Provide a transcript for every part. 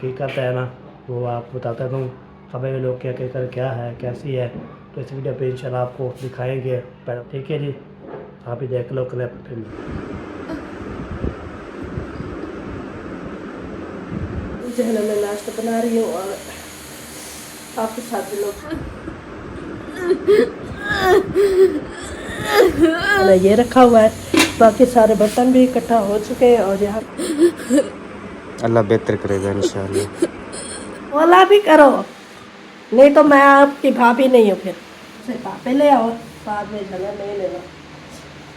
हकीकत है ना वो आपको बताता हूँ। कभी भी लोग की हकीकत क्या है कैसी है तो इस वीडियो पे इंशाल्लाह आपको दिखाएंगे। ठीक है जी, आप ही देख लो क्लिप। जो है ना मैं नाश्ता बना रही हूँ और आपके साथ भी लोग ये रखा हुआ है। बाकी सारे बर्तन भी इकट्ठा हो चुके हैं और यहाँ अल्लाह बेहतर करेगा इंशाल्लाह। बोला भी करो, नहीं तो मैं आपकी भाभी नहीं हूँ। फिर उसे पापे ले आओ, बाद में झगड़ा नहीं लेना।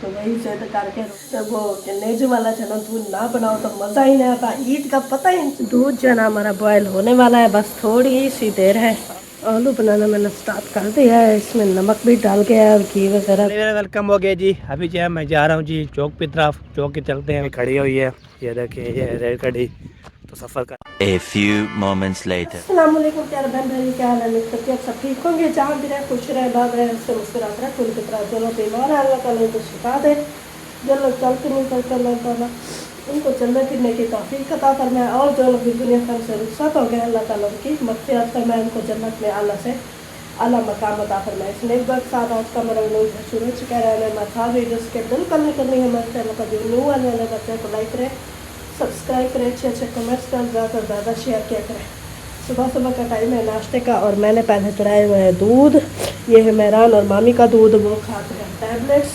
तो वही से तो करके तो वो नेजू वाला झना दूध ना बनाओ तो मज़ा ही नहीं आता। ईद का पता ही दूध जो है ना हमारा बॉयल होने वाला है, बस थोड़ी सी देर है। आलू बनाना मैंने स्टार्ट कर दिया है, इसमें नमक भी डाल के और घी वगैरह। वेलकम हो गया जी। अभी जो है मैं जा रहा हूँ जी चौक की तरफ। चौक के चलते हैं, खड़ी हुई है ये देखिए, ये रेल गाड़ी तो सफ़र का। A few moments later. अस्सलाम वालेकुम प्यारे बहन भाई, क्या हाल है? उम्मीद करती हूँ आप सब ठीक होंगे। जहाँ भी रहे खुश रहे, बात रहे, उससे मुस्कुराते रहे। कुल की तरह जो लोग बीमार है अल्लाह ताला उनको शिफा दे। जो लोग चलते नहीं चलते अल्लाह ताला उनको चलने फिरने की तौफीक अता फरमाए। और जो लोग इस दुनिया भर से रुखसत हो गए अल्लाह ताला उनकी मग़फ़िरत फरमाए, उनको जन्नत में अल्लाह से अल्लाह मकाम अता फरमाए। इसलिए एक बार साथ आज का मेरा लोग शुरू कह रहे हैं मैं था वीडियो उसके दिल करने करनी है हमारे चैनल का जो न्यू आने वाले बच्चे को लाइक करें, सब्सक्राइब करें, अच्छे अच्छे कमेंट्स कर ज़्यादा से ज़्यादा शेयर किया करें। सुबह सुबह का टाइम है नाश्ते का और मैंने पहले चढ़ाए हुए हैं दूध। ये है मेहरान और मामी का दूध, वो खाते हैं टैबलेट्स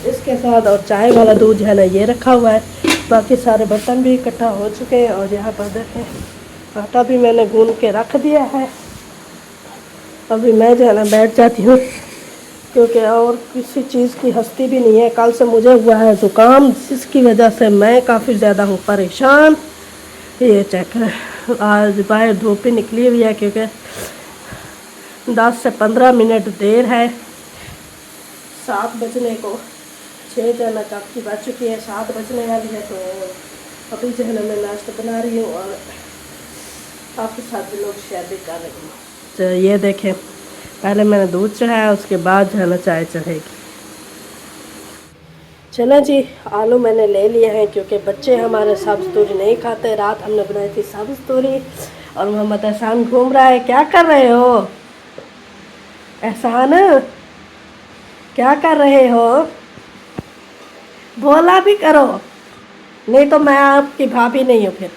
इसके साथ। और चाय वाला दूध जो है ना ये रखा हुआ है। बाकी सारे बर्तन भी इकट्ठा हो चुके हैं और यहाँ पर देखें आटा भी मैंने गूंद के रख दिया है। अभी मैं जो है ना बैठ जाती हूँ क्योंकि और किसी चीज़ की हस्ती भी नहीं है। कल से मुझे हुआ है ज़ुकाम, जिसकी वजह से मैं काफ़ी ज़्यादा हूँ परेशान। ये चेक करें, आज बाहर धूप ही निकली हुई है क्योंकि 10 से 15 मिनट देर है 7 बजने को। 6 जो है ना काफ़ी बज चुकी है, 7 बजने वाली है। तो अभी जो है ना मैं नाश्ता बना रही हूँ और आपके साथ भी लोग शेयर भी कर रही हूँ। तो ये देखें, पहले मैंने दूध चढ़ाया, उसके बाद जो है ना चाय चढ़ेगी। चलो जी, आलू मैंने ले लिए हैं क्योंकि बच्चे हमारे सब्ज़ तूरी नहीं खाते। रात हमने बनाई थी सब्ज़ तूरी और मोहम्मद एहसान घूम रहा है। क्या कर रहे हो एहसान, क्या कर रहे हो? बोला भी करो, नहीं तो मैं आपकी भाभी नहीं हूँ। फिर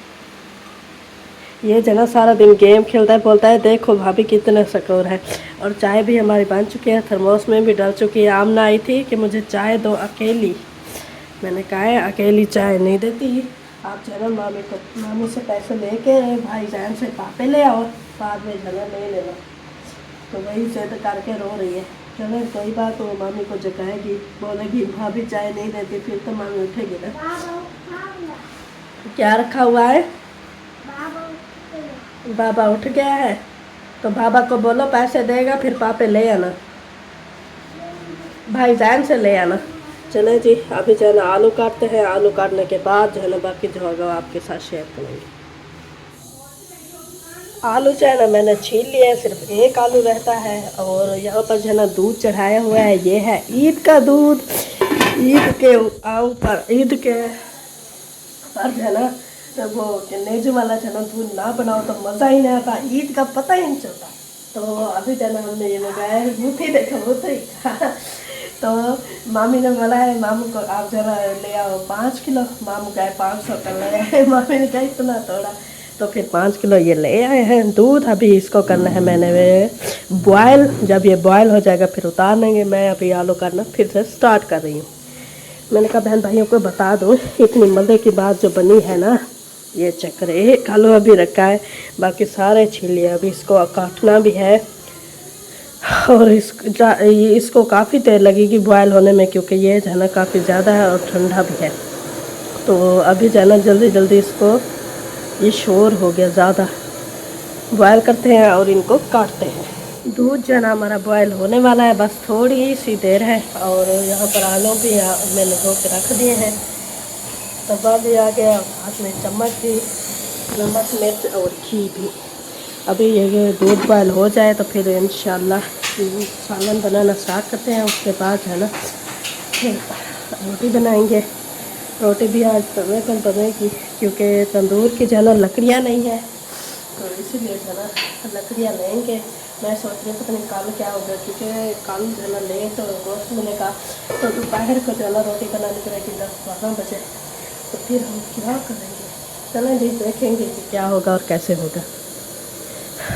ये जना सारा दिन गेम खेलता है, बोलता है देखो भाभी कितने शकोर है। और चाय भी हमारी बन चुकी है, थर्मोस में भी डल चुकी है। आमना आई थी कि मुझे चाय दो अकेली, मैंने कहा है अकेली चाय नहीं देती। आप जना मामी से पैसे लेके भाई जान से पापे ले आओ, बाद में झगड़ा नहीं लेना। तो वही जिद करके रो रही है। चलो कोई बात, वो मामी को जगाएगी, बोलेगी भाभी चाय नहीं देती, फिर तो मामी उठेगी ना। क्या रखा हुआ है? बाबा उठ गया है तो बाबा को बोलो पैसे देगा, फिर पापे ले आना, भाईजान से ले आना। चले जी, अभी जो है ना आलू काटते हैं। आलू काटने के बाद जो है ना बाकी जो होगा आपके साथ शेयर करेंगे। आलू जो है ना मैंने छील लिया है, सिर्फ एक आलू रहता है। और यहाँ पर जो है ना दूध चढ़ाया हुआ है, ये है ईद का दूध। ईद के ऊपर ईद के पर जो है ना तो वो नेजू वाला जो है ना दूध ना बनाओ तो मज़ा ही नहीं आता। ईद का पता ही नहीं चलता। तो अभी जो है ना हमने ये मंगाया है, बूथी देखो बूथी तो मामी ने बोला है मामू को आप जरा ले आओ 5 किलो। मामू गए 500 का ले आए। मामी ने कहा इतना थोड़ा, तो फिर 5 किलो ये ले आए हैं दूध। अभी इसको करना है मैंने बॉयल, जब ये बॉयल हो जाएगा फिर उतार लेंगे। मैं अभी आलू करना फिर से स्टार्ट कर रही हूँ। मैंने कहा बहन भाइयों को बता दूँ, इतनी मज़े की बात जो बनी है ना। ये चक्कर एक आलू अभी रखा है, बाकी सारे छील लिए। अभी इसको काटना भी है और इसको काफ़ी देर लगेगी बॉयल होने में क्योंकि ये जो है ना काफ़ी ज़्यादा है और ठंडा भी है। तो अभी जो है ना जल्दी जल्दी इसको, ये शोर हो गया ज़्यादा, बॉयल करते हैं और इनको काटते हैं। दूध जो है ना हमारा बॉयल होने वाला है, बस थोड़ी सी देर है। और यहाँ पर आलू भी मैंने धो के रख दिए हैं। तवा भी आ गया, हाथ में चम्मच भी, नमक मिर्च और घी भी। अभी ये दूध बॉयल हो जाए तो फिर इंशाल्लाह सालन बनाना स्टार्ट करते हैं। उसके बाद है ना फिर रोटी बनाएंगे। रोटी भी आज तवे पर बनेगी क्योंकि तंदूर की जो है ना लकड़ियाँ नहीं है। तो इसीलिए जो है ना लकड़ियाँ लेंगे। मैं सोच रही हूँ पता नहीं कल क्या होगा, क्योंकि कल जो है ना लेट गोश्त मिलेगा, तो दोपहर को जो है ना रोटी बनानी पड़ेगी 10-12 बजे। तो फिर हम क्या करेंगे? चलें जी, देखेंगे कि क्या होगा और कैसे होगा।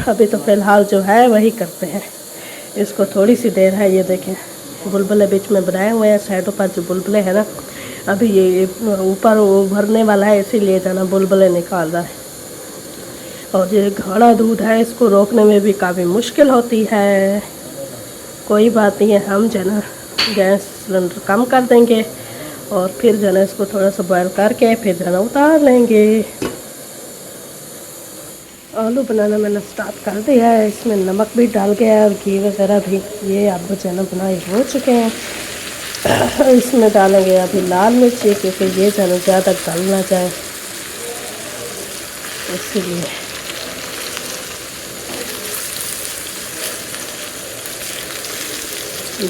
अभी तो फ़िलहाल जो है वही करते हैं। इसको थोड़ी सी देर है, ये देखें बुलबुले बीच में बनाए हुए हैं, साइडों पर जो बुलबुले हैं ना, अभी ये ऊपर वो भरने वाला है, इसीलिए जो है ना बुलबुले निकाल रहा है। और ये गाढ़ा दूध है, इसको रोकने में भी काफ़ी मुश्किल होती है। कोई बात नहीं है, हम जो है ना गैस सिलेंडर कम कर देंगे और फिर जो है ना इसको थोड़ा सा बॉयल करके फिर जो है ना उतार लेंगे। आलू बनाना मैंने स्टार्ट कर दिया है, इसमें नमक भी डाल गया है और घी वगैरह भी। ये अब जो है ना बनाए हो चुके हैं। इसमें डालेंगे अभी लाल मिर्ची, क्योंकि ये जो है ना ज़्यादा गल ना जाए, इसीलिए।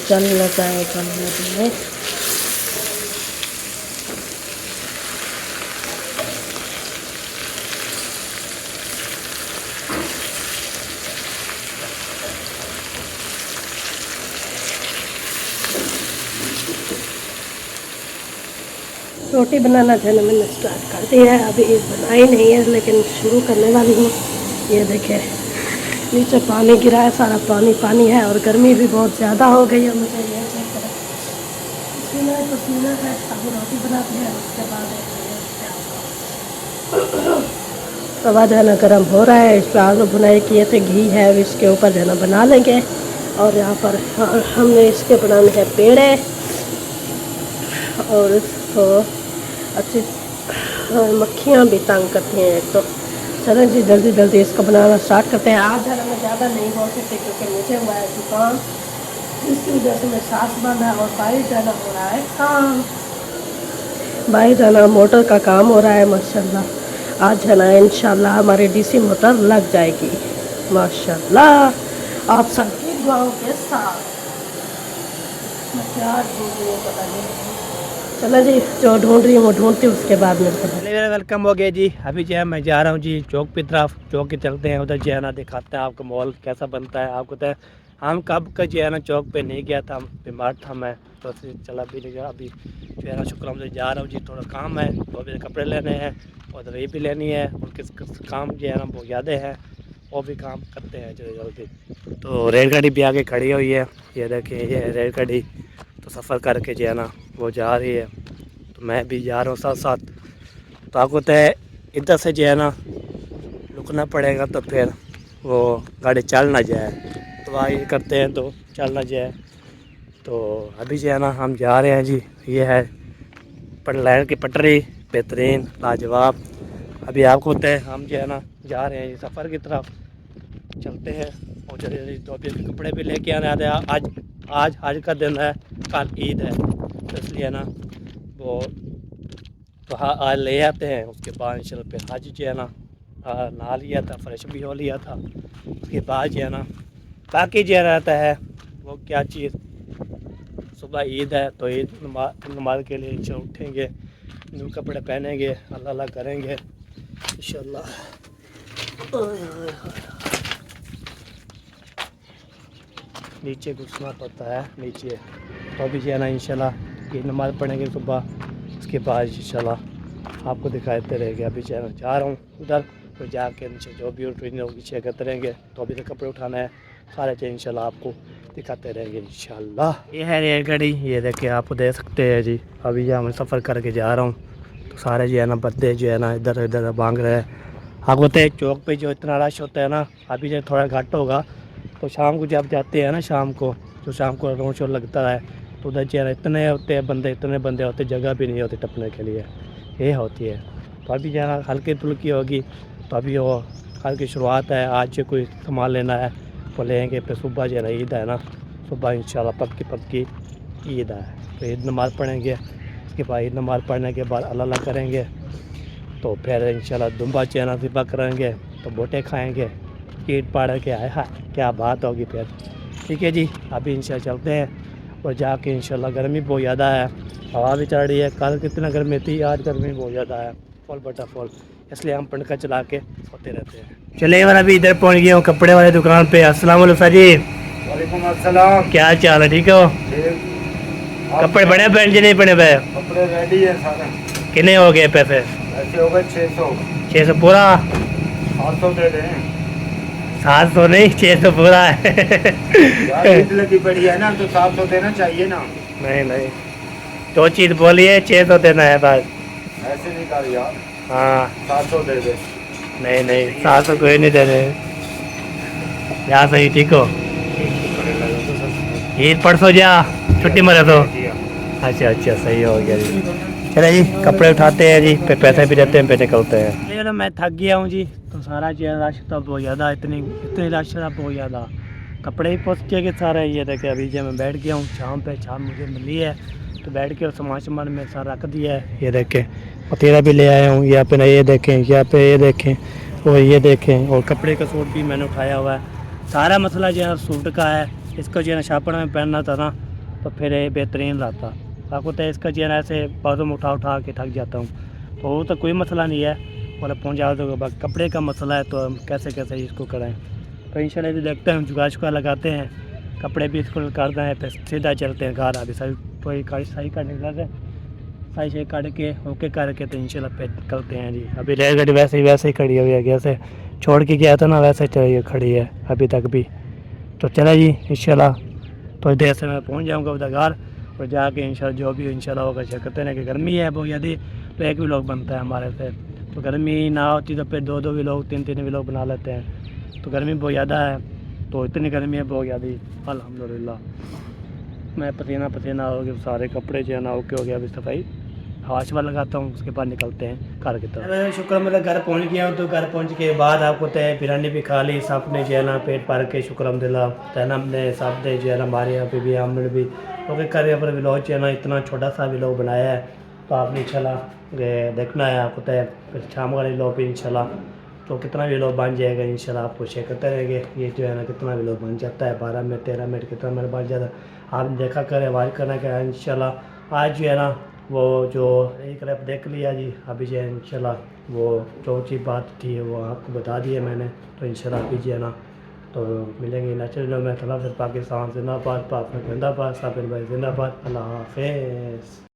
जल न जाए गलने में। रोटी बनाना जो है ना मैंने स्टार्ट कर दिया है, अभी बनाई नहीं है लेकिन शुरू करने वाली हूँ। ये देखें नीचे पानी गिरा है, सारा पानी पानी है और गर्मी भी बहुत ज़्यादा हो गई है। मुझे ये चेक करें, पसीना है। अभी रोटी बनाते हैं, उसके बाद तवा जो है ना गर्म हो रहा है, इस पर आलू भुनाई किए थे, घी है, अब इसके ऊपर जो है ना बना लेंगे। और यहाँ पर हमने इसके बनाने हैं पेड़े, और इसको अच्छी मक्खियाँ भी तंग करती हैं एक तो। चलें जी जल्दी जल्दी इसको बनाना स्टार्ट करते हैं। आज जरा मैं ज़्यादा नहीं बोल सकती क्योंकि मुझे हुआ है जुकाम, इसकी वजह से मैं सांस बंद है। और बाहर जाना हो रहा है काम, बाहर जाना मोटर का काम हो रहा है माशाल्लाह। आज है ना इंशाल्लाह हमारी डीसी मोटर लग जाएगी माशाल्लाह, आप सबकी दुआओं के साथ। मैं क्या ढूंढ रही हूँ पता नहीं। चलो जी, जो ढूंढ रही हूँ वो ढूंढती हूँ, उसके बाद मेरे को वेलकम हो गया जी। अभी जो है मैं जा रहा हूँ जी चौक की तरफ, चौक के चलते हैं, उधर जो है ना दिखाते हैं आपको मॉल कैसा बनता है। आपको तो हम कब का जो है ना चौक पे नहीं गया था, बीमार था मैं, तो चला भी नहीं गया। अभी जो है ना शुक्र से जा रहा हूँ जी, थोड़ा काम है, तो अभी कपड़े लेने हैं और ये भी लेनी है, और किस काम जो है ना बहुत ज़्यादा है, वो भी काम करते हैं जल्दी जल्दी। तो रेलगाड़ी भी आगे खड़ी हुई है, ये देखिए ये रेलगाड़ी, तो सफ़र करके जो है ना वो जा रही है, तो मैं भी जा रहा हूँ साथ साथ। तो आपको तय इधर से जो है ना रुकना पड़ेगा, तो फिर वो गाड़ी चल ना जाए, तो वहाँ ये करते हैं तो चल ना जाए। तो अभी जो है ना हम जा रहे हैं जी, ये है लाइन की पटरी, बेहतरीन लाजवाब। अभी आपको तय हम जो है ना जा रहे हैं सफ़र की तरफ, चलते हैं। और जल्दी तो अभी कपड़े भी लेके आने आते हैं। आज का दिन है, कल ईद है, तो इसलिए ना वो तो आज ले आते हैं। उसके बाद इंशाल्लाह फिर आज जो है ना नहा लिया था, फ्रेश भी हो लिया था। उसके बाद जो है ना बाकी जो रहता है वो क्या चीज़, सुबह ईद है तो ईद नमाज के लिए इंशाल्लाह उठेंगे, न्यू कपड़े पहनेंगे, अल्लाह अल्लाह करेंगे इंशाल्लाह। नीचे घुसना पड़ता है नीचे, तो अभी जो है ना इंशाल्लाह ये नमाज़ पढ़ेंगे सुबह, उसके बाद इंशाल्लाह आपको दिखाते रहेंगे। अभी जो है ना जा रहा हूँ उधर, तो जाके नीचे जो भी ट्रेन होगी चेक करते रहेंगे। तो अभी तो कपड़े उठाना है, सारे चीज़ इंशाल्लाह आपको दिखाते रहेंगे इंशाल्लाह। ये है रेलगाड़ी, ये देखिए आपको दे सकते हैं जी। अभी जो मैं सफ़र करके जा रहा हूँ, तो सारे जो है ना बंदे जो है ना इधर इधर भाग रहे हैं। आपको होते हैं चौक पे जो इतना रश होता है ना, अभी जो थोड़ा घट होगा, तो शाम को जब जाते हैं ना, शाम को जो शाम को रोड शो लगता है, तो उधर जो है इतने होते हैं बंदे, इतने बंदे होते, जगह भी नहीं होती टपने के लिए, ये होती है। तो अभी जो है ना हल्की फुल्की होगी, तो अभी वो कल की शुरुआत है, आज से कोई सामान लेना है वो लेंगे। फिर सुबह जो है ना ईद है ना, सुबह इंशाल्लाह पक्की ईद है, तो ईद नमाज़ पढ़ेंगे। उसके बाद ईद नमाज़ पढ़ने के बाद अल्लाह अल्लाह करेंगे, तो फिर इंशाल्लाह दुम्बा चैना ज़िबा करेंगे, तो बोटे खाएंगे, ईद पढ़ के आए, हाँ क्या बात होगी फिर। ठीक है जी, अभी इंशाल्लाह चलते हैं और जाके इंशाल्लाह गर्मी बहुत ज़्यादा है, हवा भी चल रही है। कल कितना गर्मी थी, आज गर्मी बहुत ज़्यादा है, फुल बटा फुल। इसलिए हम पंखा चला के सोते रहते हैं। चले मैं अभी इधर पहुंच गया हूँ कपड़े वाले दुकान पे। अस्सलाम वालेकुम सर जी। वालेकुम अस्सलाम। क्या हाल चाल है, ठीक हो? कपड़े बड़े पहन जी नहीं पहने पे? कपड़े रेडी है सारे। कितने हो गए पैसे? ऐसे हो गए 600। 600 पूरा? 800 दे दें। 700 नहीं, 600 पूरा है। यार ईद लगी पड़ी है ना, तो 700 देना चाहिए ना। नहीं नहीं, जो चीज़ बोलिए 600 देना है बस। ऐसे नहीं कर यार, हाँ 700 दे दे। नहीं नहीं, 700 कोई नहीं देने। यहाँ सही, ठीक हो? ईद परसों जा छुट्टी मरे तो। अच्छा अच्छा, सही हो गया जी। चले जी, कपड़े उठाते हैं जी, फिर पैसे भी देते हैं, फिर निकलते हैं। ये ना मैं थक गया हूँ जी, तो सारा जो रश था बहुत ज़्यादा, इतनी रश था बहुत ज़्यादा। कपड़े ही पहुँच के सारे, ये देखे अभी जब मैं बैठ गया हूँ शाम पे, शाम मुझे मिली है तो बैठ के और सामान में सारा रख दिया है। ये देखें पतीला भी ले आया हूँ, यहाँ पे ना ये देखें, यहाँ पे ये देखें और ये देखें, और कपड़े का सूट भी मैंने उठाया हुआ है। सारा मसला जो है सूट का है। इसको जो है शापड़ में पहनना था ना, तो फिर ये बेहतरीन रहता। आपको तो इसका जो है ऐसे बाजू उठा के थक जाता हूँ, तो वो तो कोई मसला नहीं है। और पहुँच जाओ तो बस कपड़े का मसला है, तो हम कैसे कैसे इसको करें। तो इंशाल्लाह भी देखते हैं, जुगाड़ शुगाड़ लगाते हैं, कपड़े भी इसको करते हैं, फिर सीधा चलते हैं घर। अभी सही कोई सही काटने लगे, सही काट के ओके करके तो इंशाल्लाह फिर निकलते हैं जी। अभी रेलगाड़ी वैसे ही खड़ी हुई है, जैसे छोड़ के गया था ना वैसे चलिए खड़ी है अभी तक भी। तो चला जी, इंशाल्लाह थोड़ी देर से मैं पहुंच जाऊंगा उधर घर, और जाके इंशाल्लाह जो भी इंशाल्लाह होगा। कहते हैं कि गर्मी है बहुत यदि, तो एक भी लोग बनता है हमारे से। तो गर्मी ना होती तो फिर दो भी लोग, तीन भी लोग बना लेते हैं। तो गर्मी बहुत ज़्यादा है, तो इतनी गर्मी है बहुत ज़्यादा। अल्हम्दुलिल्लाह मैं पसीना हो गया, सारे कपड़े जो है ना ओके हो गया। अभी सफाई हवा शवा लगाता हूँ, उसके बाद निकलते हैं घर की तरफ। शुक्र मतलब घर पहुँच गया हूँ। तो घर पहुँच के बाद आपको तय बिरयानी भी खा ली, सब ने जो है ना पेट भर के शुक्र अल्हम्दुलिल्लाह तैना ने सब ने जो है ना हमारे यहाँ पे भी हमने भी ओके कर पर व्लॉग जो है ना इतना छोटा सा व्लॉग बनाया है। तो आपने इंशाल्लाह देखना है आपको तय, फिर शाम वाले व्लॉग भी इंशाल्लाह तो कितना व्लॉग बन जाएगा इंशाल्लाह आपको शेयर करते रहेंगे। ये जो है ना कितना व्लॉग बन जाता है, 12 मिनट 13 मिनट कितना मिनट बन जाता है, आप देखा करें, वाच करना क्या इंशाल्लाह। आज जो है ना वो जो एक रैप देख लिया जी, अभी जो है इंशाल्लाह वो जो चीज़ बात थी वो आपको बता दी है मैंने। तो इंशाल्लाह अभी जो है ना तो मिलेंगे नेचुरल में। पाकिस्तान जिंदाबाद, पाक जिंदाबाद, साबिर भाई जिंदाबाद। अल्लाह हाफ़िज़।